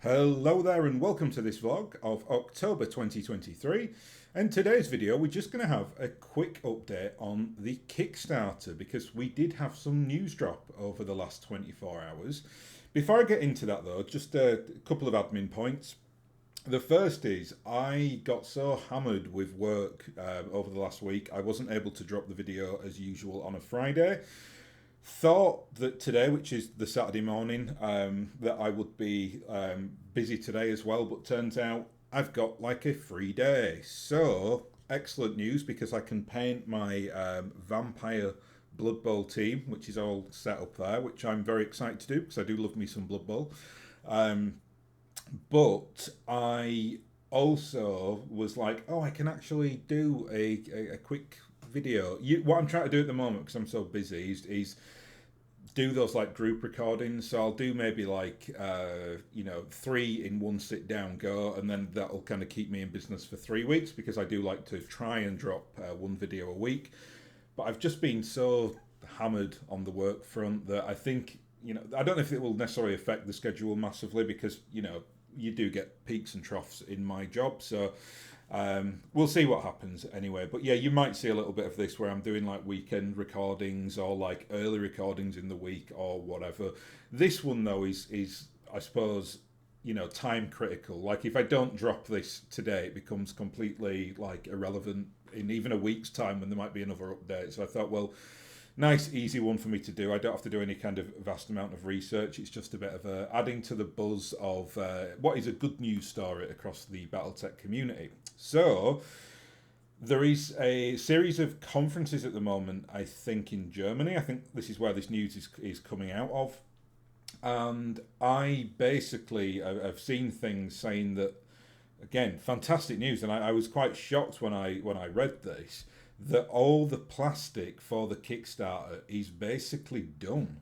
Hello there and welcome to this vlog of October 2023, and today's video we're just going to have a quick update on the Kickstarter because we did have some news drop over the last 24 hours. Before I get into that though, just a couple of admin points. The first is I got so hammered with work over the last week I wasn't able to drop the video as usual on a Friday. Thought that today, which is the Saturday morning, that I would be busy today as well, but turns out I've got like a free day. So, excellent news because I can paint my vampire Blood Bowl team, which is all set up there, which I'm very excited to do because I do love me some Blood Bowl. But I also was like, oh, I can actually do a quick video. What I'm trying to do at the moment, because I'm so busy, is do those like group recordings. So I'll do maybe like 3 in one sit down go, and then that'll kind of keep me in business for 3 weeks because I do like to try and drop one video a week. But I've just been so hammered on the work front that I think I don't know if it will necessarily affect the schedule massively because you do get peaks and troughs in my job. So we'll see what happens anyway. But yeah, you might see a little bit of this where I'm doing like weekend recordings or like early recordings in the week or whatever. This one though is I suppose time critical. Like if I don't drop this today, it becomes completely like irrelevant in even a week's time when there might be another update. So I thought, well, nice easy one for me to do. I don't have to do any kind of vast amount of research. It's just a bit of adding to the buzz of what is a good news story across the BattleTech community. So there is a series of conferences at the moment, I think, in Germany. I think this is where this news is coming out of. And I basically have seen things saying that, again, fantastic news. And I was quite shocked when I read this, that all the plastic for the Kickstarter is basically done.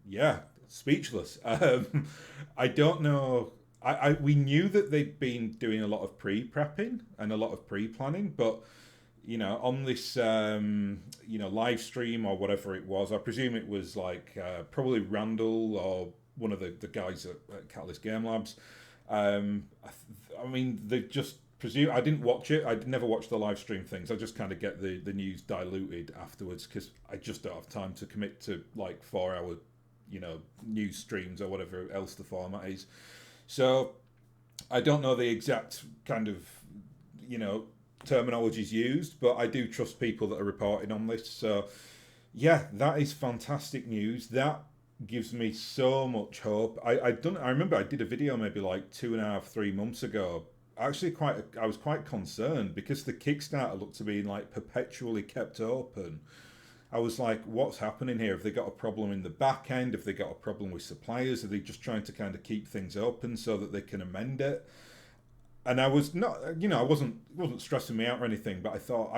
Yeah, speechless. I don't know. We knew that they'd been doing a lot of pre-prepping and a lot of pre-planning, but on this live stream or whatever it was, I presume it was like probably Randall or one of the guys at Catalyst Game Labs. I mean, they just presume. I didn't watch it. I never watched the live stream things. I just kind of get the news diluted afterwards because I just don't have time to commit to like 4 hour, news streams or whatever else the format is. So I don't know the exact kind of, terminologies used, but I do trust people that are reporting on this. So yeah, that is fantastic news. That gives me so much hope. I remember I did a video maybe like 2.5, 3 months ago. Actually, I was quite concerned because the Kickstarter looked to be like perpetually kept open. I was like, what's happening here? Have they got a problem in the back end? Have they got a problem with suppliers? Are they just trying to kind of keep things open so that they can amend it? And I was not, I wasn't stressing me out or anything, but I thought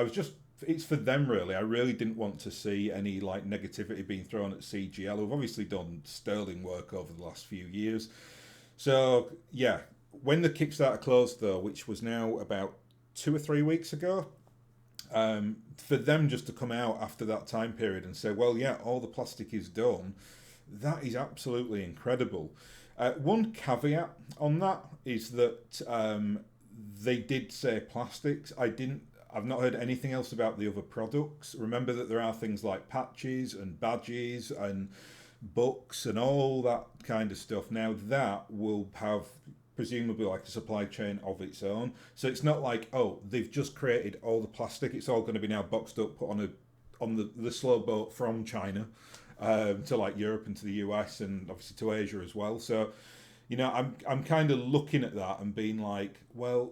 it's for them really. I really didn't want to see any like negativity being thrown at CGL, who've obviously done sterling work over the last few years. So yeah, when the Kickstarter closed though, which was now about 2 or 3 weeks ago, for them just to come out after that time period and say, well, yeah, all the plastic is done, that is absolutely incredible. One caveat on that is that they did say plastics. I've not heard anything else about the other products. Remember that there are things like patches and badges and books and all that kind of stuff. Now that will have presumably like a supply chain of its own. So it's not like, oh, they've just created all the plastic. It's all going to be now boxed up, put on the slow boat from China to like Europe and to the US and obviously to Asia as well. So, I'm kind of looking at that and being like, well,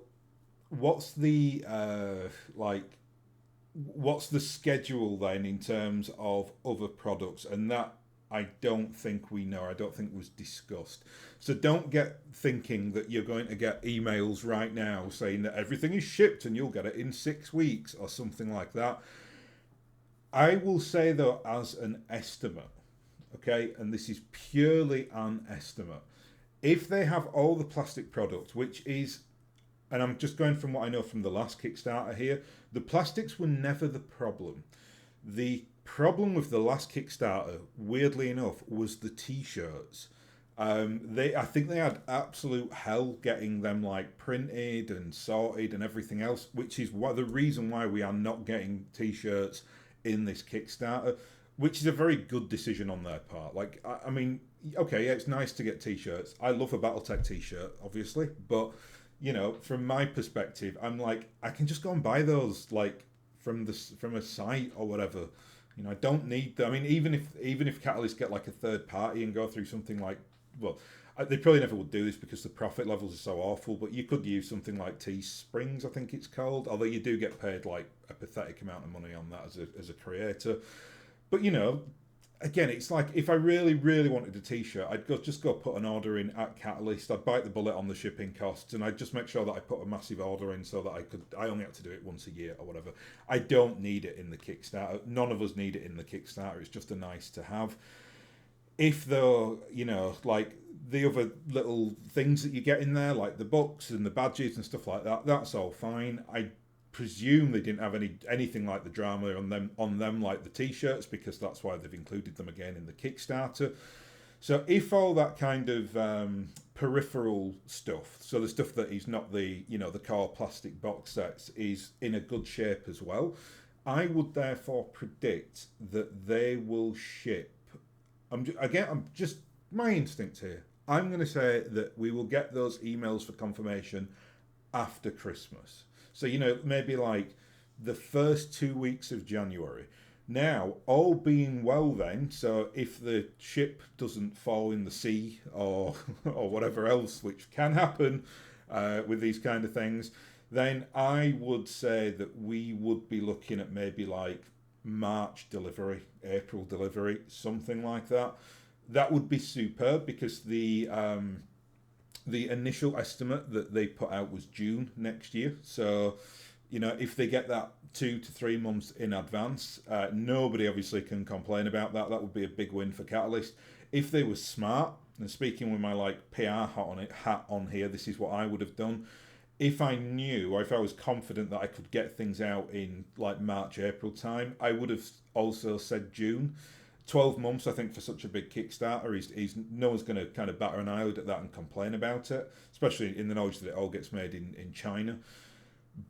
what's the what's the schedule then in terms of other products? And that I don't think we know. I don't think was discussed. So don't get thinking that you're going to get emails right now saying that everything is shipped and you'll get it in 6 weeks or something like that. I will say though, as an estimate, okay, and this is purely an estimate, if they have all the plastic products, which is, and I'm just going from what I know from the last Kickstarter here, the plastics were never the problem. The problem with the last Kickstarter, weirdly enough, was the t-shirts. I think they had absolute hell getting them like printed and sorted and everything else, which is the reason why we are not getting t-shirts in this Kickstarter, which is a very good decision on their part. Like, I mean, okay, yeah, it's nice to get t-shirts. I love a BattleTech t-shirt, obviously, but you know, from my perspective, I'm like, I can just go and buy those like from a site or whatever. You know, I don't need them. I mean, even if Catalyst get like a third party and go through something like, well, they probably never would do this because the profit levels are so awful. But you could use something like Teesprings, I think it's called. Although you do get paid like a pathetic amount of money on that as a creator. But you know, again, it's like if I really, really wanted a t-shirt, I'd just go put an order in at Catalyst. I'd bite the bullet on the shipping costs, and I'd just make sure that I put a massive order in so that I only have to do it once a year or whatever. I don't need it in the Kickstarter. None of us need it in the Kickstarter. It's just a nice to have. If though, you know, like the other little things that you get in there, like the books and the badges and stuff like that, that's all fine. I presume they didn't have anything like the drama on them like the t-shirts, because that's why they've included them again in the Kickstarter. So if all that kind of peripheral stuff, so the stuff that is not the the core plastic box sets, is in a good shape as well, I would therefore predict that they will ship. I'm just my instinct here. I'm going to say that we will get those emails for confirmation after Christmas. So, you know, maybe like the first 2 weeks of January. Now, all being well then, so if the ship doesn't fall in the sea or or whatever else, which can happen with these kind of things, then I would say that we would be looking at maybe like March delivery, April delivery, something like that. That would be superb, because the initial estimate that they put out was June next year. So, you know, if they get that 2 to 3 months in advance, nobody obviously can complain about that. That would be a big win for Catalyst. If they were smart, and speaking with my like PR hat on here, this is what I would have done. If I knew, or if I was confident that I could get things out in like March, April time, I would have also said June. 12 months, I think, for such a big Kickstarter, is no one's going to kind of batter an eyelid at that and complain about it, especially in the knowledge that it all gets made in China.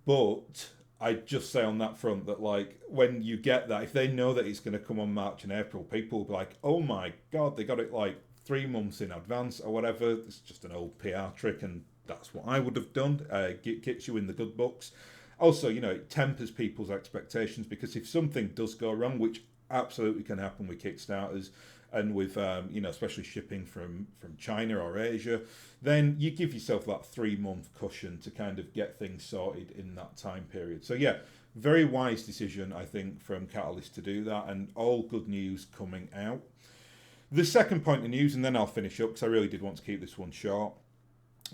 But I'd just say on that front that, like, when you get that, if they know that it's going to come on March and April, people will be like, oh my God, they got it like 3 months in advance or whatever. It's just an old PR trick, and that's what I would have done. Gets you in the good books. Also, you know, it tempers people's expectations, because if something does go wrong, which absolutely can happen with Kickstarters and with especially shipping from China or Asia, then you give yourself that 3 month cushion to kind of get things sorted in that time period. So yeah, very wise decision, I think, from Catalyst to do that, and all good news coming out. The second point of news, and then I'll finish up because I really did want to keep this one short,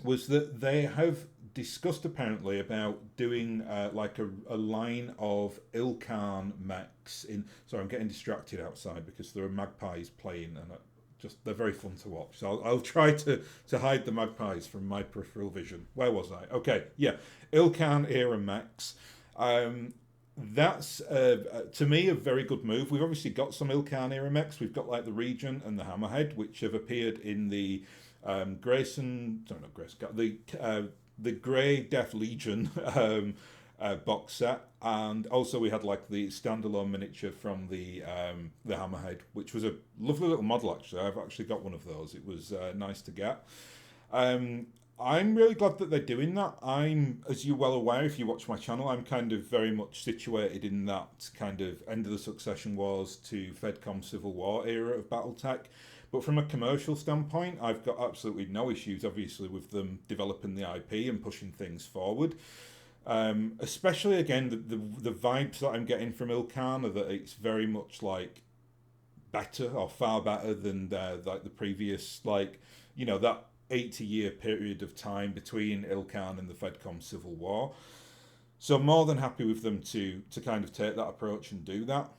was that they have discussed apparently about doing like a line of IlClan mechs in. Sorry, I'm getting distracted outside because there are magpies playing, and they're very fun to watch. So I'll try to hide the magpies from my peripheral vision. Where was I? Okay, yeah, IlClan era mechs. That's to me a very good move. We've obviously got some IlClan era mechs. We've got like the Regent and the Hammerhead, which have appeared in the Grayson, sorry, not Grayson, the Grey Death Legion box set, and also we had like the standalone miniature from the Hammerhead, which was a lovely little model. Actually, I've actually got one of those. It was nice to get. I'm really glad that they're doing that. As you're well aware, if you watch my channel, I'm kind of very much situated in that kind of end of the Succession Wars to Fedcom Civil War era of BattleTech. But from a commercial standpoint, I've got absolutely no issues, obviously, with them developing the IP and pushing things forward. Especially, again, the vibes that I'm getting from IlClan are that it's very much like better, or far better than like the previous, like, you know, that 80-year period of time between IlClan and the Fedcom Civil War. So I'm more than happy with them to kind of take that approach and do that.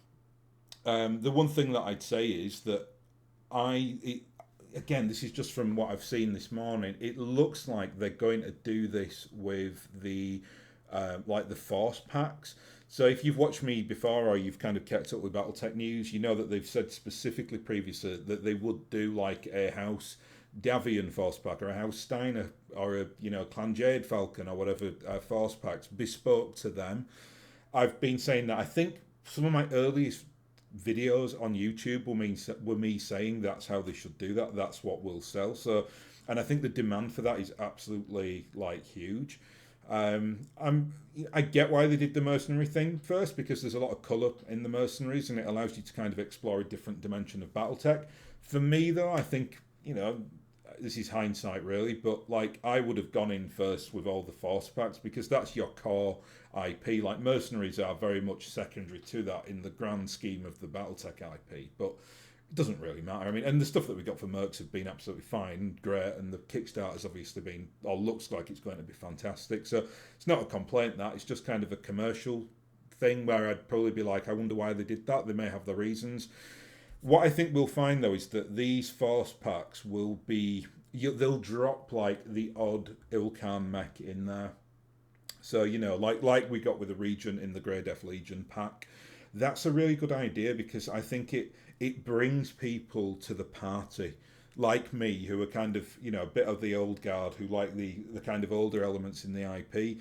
The one thing that I'd say is that again, this is just from what I've seen this morning, it looks like they're going to do this with the like the Force packs. So if you've watched me before, or you've kind of kept up with BattleTech news, you know that they've said specifically previously that they would do like a house Davian force pack or a House Steiner or a Clan Jade Falcon or whatever force packs bespoke to them. I've been saying that I think some of my earliest videos on YouTube were me saying that's how they should do that. That's what will sell. So, and I think the demand for that is absolutely like huge. I get why they did the mercenary thing first because there's a lot of color in the mercenaries and it allows you to kind of explore a different dimension of BattleTech. For me though, I think this is hindsight really, but like I would have gone in first with all the force packs because that's your core IP. Like mercenaries are very much secondary to that in the grand scheme of the BattleTech IP, but it doesn't really matter. I mean, and the stuff that we got for Mercs have been absolutely fine, great, and the Kickstarter's obviously been, or looks like it's going to be fantastic. So it's not a complaint that, it's just kind of a commercial thing where I'd probably be like, I wonder why they did that. They may have their reasons. What I think we'll find though is that these force packs will be, they'll drop like the odd IlClan mech in there. So like we got with the Regent in the Grey Death Legion pack. That's a really good idea because I think it brings people to the party like me who are kind of a bit of the old guard who like the kind of older elements in the IP.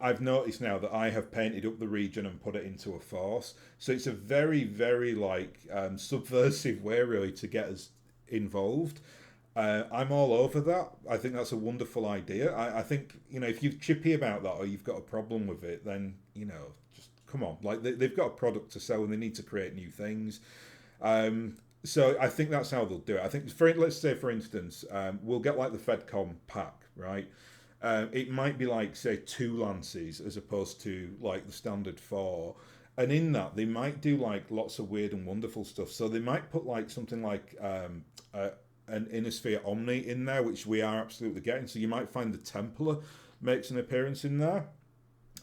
I've noticed now that I have painted up the region and put it into a force, so it's a very very like subversive way really to get us involved. I'm all over that. I think that's a wonderful idea. I think if you're chippy about that or you've got a problem with it, then just come on. Like they've got a product to sell and they need to create new things. So I think that's how they'll do it. I think let's say for instance, we'll get like the Fedcom pack, right? It might be like say 2 lances as opposed to like the standard 4. And in that, they might do like lots of weird and wonderful stuff. So they might put like something like an Innisphere Omni in there, which we are absolutely getting. So you might find the Templar makes an appearance in there.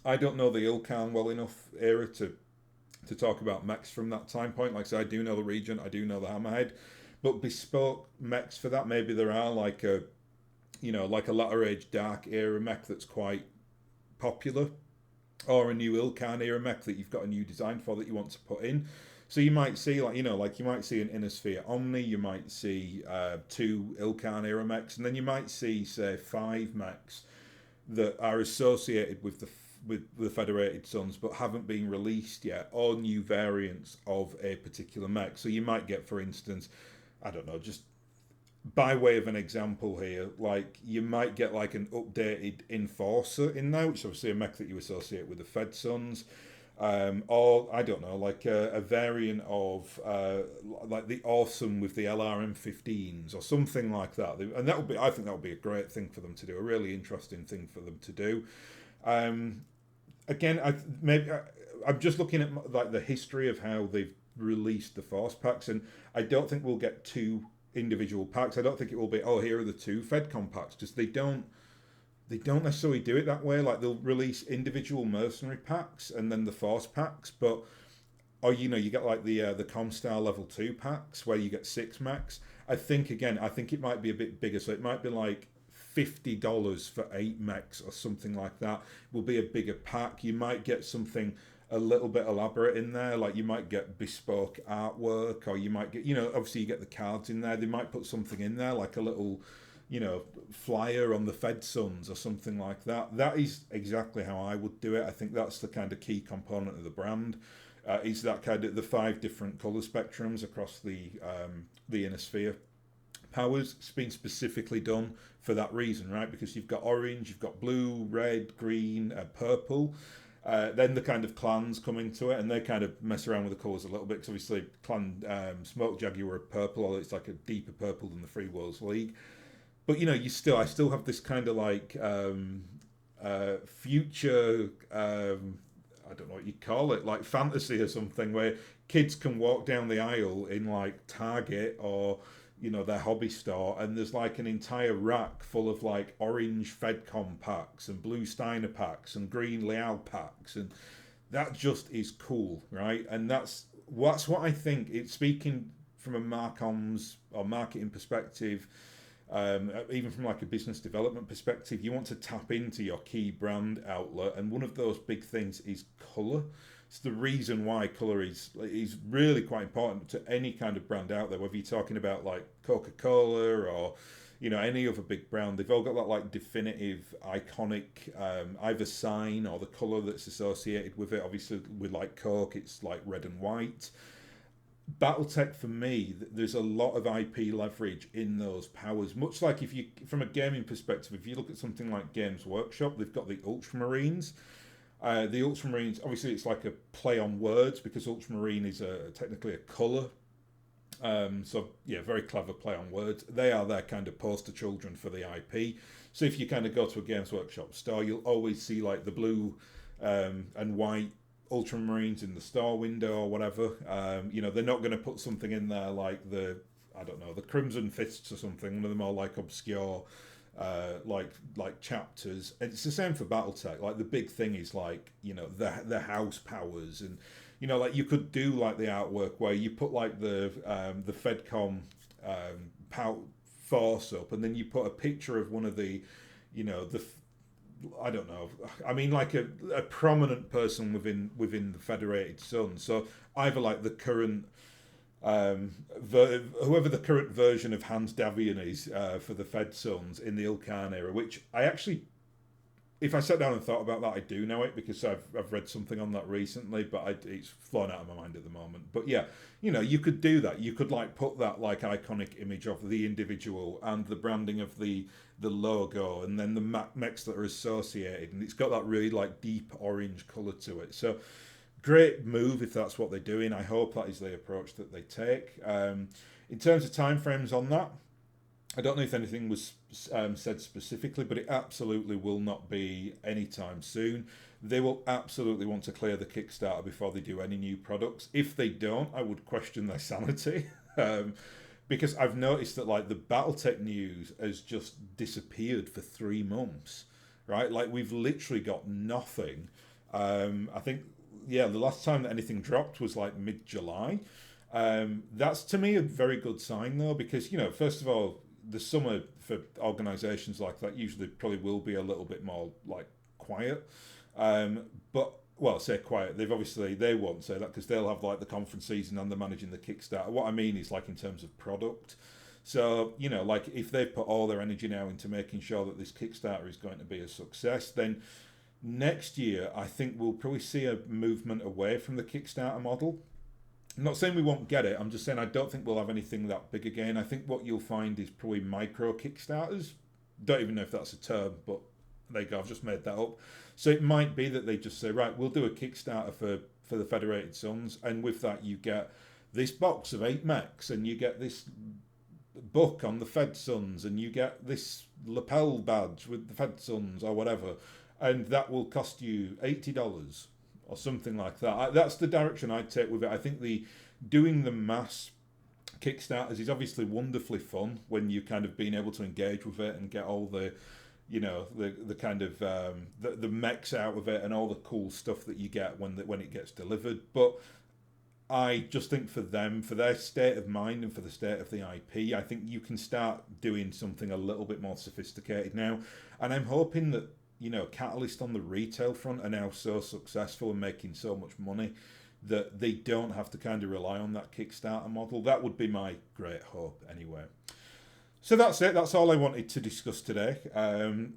I don't know the IlClan well enough era to talk about mechs from that time point. Like I said, I do know the Regent, I do know the Hammerhead, but bespoke mechs for that, maybe there are like a latter age dark era mech that's quite popular, or a new IlClan era mech that you've got a new design for that you want to put in. So you might see like you might see an Innisphere Omni, you might see 2 IlClan era mechs, and then you might see say 5 mechs that are associated with the Federated Sons but haven't been released yet, or new variants of a particular mech. So you might get, for instance, I don't know, just by way of an example here, like you might get like an updated Enforcer in there, which is obviously a mech that you associate with the Fed Sons. Or I don't know, like a variant of like the Awesome with the LRM-15s or something like that, and I think that would be a great thing for them to do, a really interesting thing for them to do. Again, I'm just looking at like the history of how they've released the force packs, and I don't think we'll get 2 individual packs. I don't think it will be here are the 2 Fedcom packs, because they don't necessarily do it that way. Like they'll release individual mercenary packs and then the force packs, but you get like the Comstar level 2 packs where you get 6 mechs. I think it might be a bit bigger, so it might be like $50 for 8 mechs or something like that. Will be a bigger pack. You might get something a little bit elaborate in there, like you might get bespoke artwork, or you might get obviously you get the cards in there. They might put something in there like a little flyer on the Fed Sons or something like that. That is exactly how I would do it. I think that's the kind of key component of the brand. Is that kind of the 5 different color spectrums across the Innisphere powers. It's been specifically done for that reason, right? Because you've got orange, you've got blue, red, green, purple. Then the kind of clans come into it, and they kind of mess around with the colours a little bit. Because obviously, Clan Smoke Jaguar are purple, although it's like a deeper purple than the Free Worlds League. But I still have this kind of like future, I don't know what you call it, like fantasy or something, where kids can walk down the aisle in like Target or their hobby store, and there's like an entire rack full of like orange Fedcom packs and blue Steiner packs and green Leal packs, and that just is cool, right? And that's what I think. It's speaking from a marcoms or marketing perspective. Even from like a business development perspective, you want to tap into your key brand outlet, and one of those big things is colour. It's the reason why colour is really quite important to any kind of brand out there, whether you're talking about like Coca-Cola or you know, any other big brand. They've all got that like definitive, iconic either sign or the color that's associated with it. Obviously, with like Coke, it's like red and white. BattleTech for me, there's a lot of IP leverage in those powers. Much like if you, from a gaming perspective, if you look at something like Games Workshop, they've got the Ultramarines. The Ultramarines, obviously, it's like a play on words because Ultramarine is technically a color. So yeah, very clever play on words. They are their kind of poster children for the IP. So if you kind of go to a Games Workshop store, you'll always see like the blue and white Ultramarines in the store window or whatever. You know, they're not going to put something in there like the, I don't know, the Crimson Fists or something. One of the more like obscure, like chapters. And it's the same for BattleTech. Like the big thing is like, you know, the house powers, and you know, like you could do like the artwork where you put like the Fedcom force up, and then you put a picture of one of the, you know, the, I don't know. I mean, like a prominent person within the Federated Sun. So either like the current, whoever the current version of Hans Davian is for the Fed Suns in the IlClan era, which I actually, if I sat down and thought about that, I do know it because I've read something on that recently, but it's flown out of my mind at the moment. But yeah, you know, you could do that. You could like put that like iconic image of the individual and the branding of the logo, and then the mechs that are associated, and it's got that really like deep orange color to it. So great move if that's what they're doing. I hope that is the approach that they take. In terms of timeframes on that, I don't know if anything was said specifically, but it absolutely will not be anytime soon. They will absolutely want to clear the Kickstarter before they do any new products. If they don't, I would question their sanity. Because I've noticed that like the BattleTech news has just disappeared for 3 months, right? Like we've literally got nothing. I think, yeah, the last time that anything dropped was like mid-July. That's to me a very good sign though, because, you know, first of all, the summer for organisations like that usually probably will be a little bit more like quiet. But well, say quiet. They won't say that because they'll have like the conference season and they're managing the Kickstarter. What I mean is like in terms of product. So, you know, like if they've put all their energy now into making sure that this Kickstarter is going to be a success, then next year I think we'll probably see a movement away from the Kickstarter model. I'm not saying we won't get it. I'm just saying I don't think we'll have anything that big again. I think what you'll find is probably micro Kickstarters. Don't even know if that's a term, but there you go. I've just made that up. So it might be that they just say, right, we'll do a Kickstarter for the Federated Suns, and with that you get this box of 8 mechs, and you get this book on the Fed Suns, and you get this lapel badge with the Fed Suns or whatever, and that will cost you $80. Or something like that. That's the direction I'd take with it. I think doing the mass Kickstarters is obviously wonderfully fun when you kind of being able to engage with it and get all the, you know, the kind of the mechs out of it and all the cool stuff that you get when it gets delivered. But I just think for them, for their state of mind and for the state of the IP, I think you can start doing something a little bit more sophisticated now. And I'm hoping that, you know, Catalyst on the retail front are now so successful and making so much money that they don't have to kind of rely on that Kickstarter model. That would be my great hope anyway. So that's it. That's all I wanted to discuss today.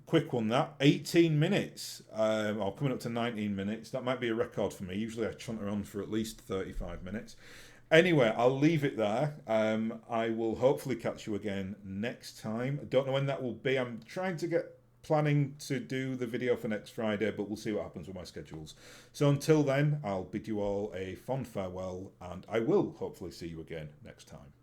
Quick one, that 18 minutes, or coming up to 19 minutes. That might be a record for me. Usually I chunter on for at least 35 minutes. Anyway, I'll leave it there. I will hopefully catch you again next time. I don't know when that will be. I'm trying to planning to do the video for next Friday, but we'll see what happens with my schedules. So until then, I'll bid you all a fond farewell, and I will hopefully see you again next time.